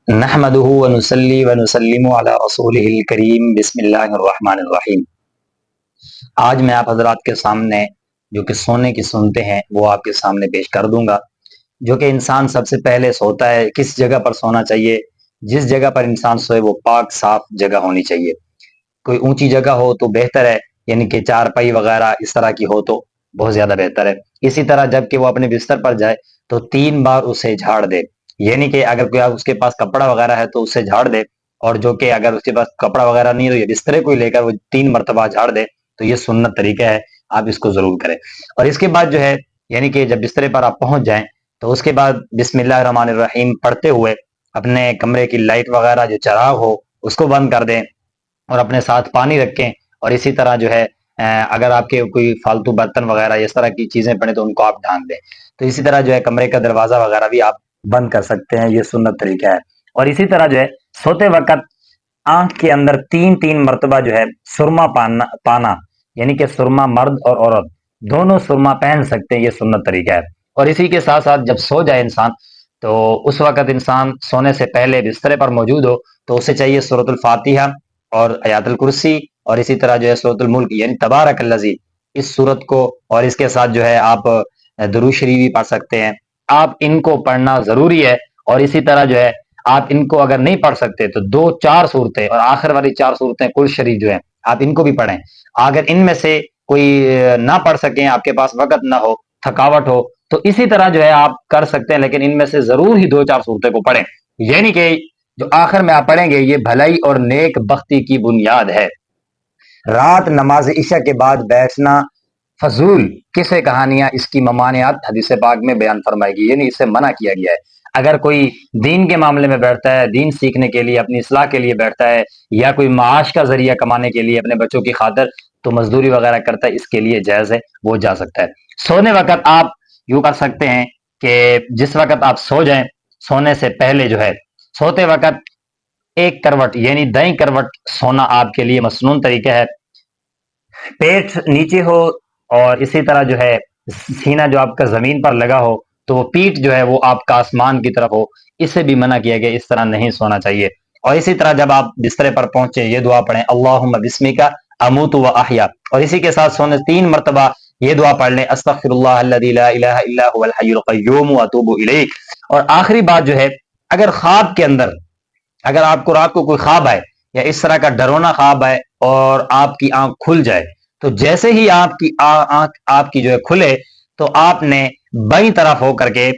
نحمده ونصلي ونسلم علی رسولہ الکریم بسم اللہ الرحمن الرحیم۔ آج میں آپ حضرات کے سامنے جو کہ سونے کی سنتیں ہیں وہ آپ کے سامنے پیش کر دوں گا، جو کہ انسان سب سے پہلے سوتا ہے کس جگہ پر سونا چاہیے۔ جس جگہ پر انسان سوئے وہ پاک صاف جگہ ہونی چاہیے، کوئی اونچی جگہ ہو تو بہتر ہے، یعنی کہ چارپائی وغیرہ اس طرح کی ہو تو بہت زیادہ بہتر ہے۔ اسی طرح جب کہ وہ اپنے بستر پر جائے تو 3 بار اسے جھاڑ دے، یعنی کہ اگر کوئی اس کے پاس کپڑا وغیرہ ہے تو اسے جھاڑ دے، اور جو کہ اگر اس کے پاس کپڑا وغیرہ نہیں ہے تو یہ بسترے کو لے کر وہ 3 مرتبہ جھاڑ دے، تو یہ سنت طریقہ ہے، آپ اس کو ضرور کریں۔ اور اس کے بعد جو ہے یعنی کہ جب بسترے پر آپ پہنچ جائیں تو اس کے بعد بسم اللہ الرحمن الرحیم پڑھتے ہوئے اپنے کمرے کی لائٹ وغیرہ جو چراغ ہو اس کو بند کر دیں، اور اپنے ساتھ پانی رکھیں، اور اسی طرح جو ہے اگر آپ کے کوئی فالتو برتن وغیرہ اس طرح کی چیزیں پڑیں تو ان کو آپ ڈھانک دیں۔ تو اسی طرح جو ہے کمرے کا دروازہ وغیرہ بھی آپ بند کر سکتے ہیں، یہ سنت طریقہ ہے۔ اور اسی طرح جو ہے سوتے وقت آنکھ کے اندر 3 مرتبہ جو ہے سرما پانا، یعنی کہ سرما مرد اور عورت دونوں سرما پہن سکتے ہیں، یہ سنت طریقہ ہے۔ اور اسی کے ساتھ ساتھ جب سو جائے انسان تو اس وقت انسان سونے سے پہلے بسترے پر موجود ہو تو اسے چاہیے سورۃ الفاتحہ اور آیات الکرسی، اور اسی طرح جو ہے سورۃ الملک یعنی تبارک الذی، اس سورت کو، اور اس کے ساتھ جو ہے آپ درود شریف بھی پڑھ سکتے ہیں، آپ ان کو پڑھنا ضروری ہے۔ اور اسی طرح جو ہے آپ ان کو اگر نہیں پڑھ سکتے تو 2-4 صورتیں اور آخر والی 4 صورتیں کل شریف جو ہیں آپ ان کو بھی پڑھیں۔ اگر ان میں سے کوئی نہ پڑھ سکیں، آپ کے پاس وقت نہ ہو، تھکاوٹ ہو، تو اسی طرح جو ہے آپ کر سکتے ہیں، لیکن ان میں سے ضرور ہی 2-4 صورتیں کو پڑھیں، یعنی کہ جو آخر میں آپ پڑھیں گے یہ بھلائی اور نیک بختی کی بنیاد ہے۔ رات نماز عشاء کے بعد بیٹھنا فضول قصے کہانیاں اس کی ممانعت حدیث پاک میں بیان فرمائے گی، یعنی اس سے منع کیا گیا ہے۔ اگر کوئی دین کے معاملے میں بیٹھتا ہے، دین سیکھنے کے لیے، اپنی اصلاح کے لیے بیٹھتا ہے، یا کوئی معاش کا ذریعہ کمانے کے لیے اپنے بچوں کی خاطر تو مزدوری وغیرہ کرتا ہے، اس کے لیے جائز ہے، وہ جا سکتا ہے۔ سونے وقت آپ یوں کر سکتے ہیں کہ جس وقت آپ سو جائیں، سونے سے پہلے جو ہے سوتے وقت ایک کروٹ یعنی دائیں کروٹ سونا آپ کے لیے مسنون طریقہ ہے۔ پیٹ نیچے ہو اور اسی طرح جو ہے سینہ جو آپ کا زمین پر لگا ہو تو وہ پیٹ جو ہے وہ آپ کا آسمان کی طرف ہو، اسے بھی منع کیا گیا، اس طرح نہیں سونا چاہیے۔ اور اسی طرح جب آپ بسترے پر پہنچے یہ دعا پڑھیں، اللہم بسمک اموت و احیا، اور اسی کے ساتھ سونے 3 مرتبہ یہ دعا پڑھ لیں، استغفر اللہ الذی لا الہ الا هو الحی القیوم واتوب الیہ۔ اور آخری بات جو ہے اگر خواب کے اندر اگر آپ کو رات کو کوئی خواب آئے یا اس طرح کا ڈرونا خواب آئے اور آپ کی آنکھ کھل جائے تو جیسے ہی آپ کی آنکھ آپ کی جو ہے کھلے تو آپ نے بائیں طرف ہو کر کے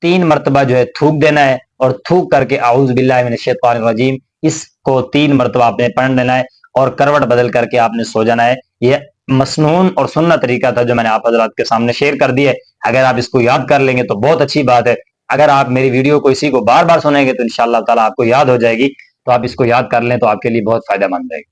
3 مرتبہ جو ہے تھوک دینا ہے، اور تھوک کر کے اعوذ باللہ من الشیطان الرجیم اس کو 3 مرتبہ آپ نے پڑھ لینا ہے، اور کروٹ بدل کر کے آپ نے سو جانا ہے۔ یہ مسنون اور سنت طریقہ تھا جو میں نے آپ حضرات کے سامنے شیئر کر دی ہے۔ اگر آپ اس کو یاد کر لیں گے تو بہت اچھی بات ہے، اگر آپ میری ویڈیو کو اسی کو بار بار سنیں گے تو انشاءاللہ تعالیٰ آپ کو یاد ہو جائے گی، تو آپ اس کو یاد کر لیں تو آپ کے لیے بہت فائدہ مند رہے گی۔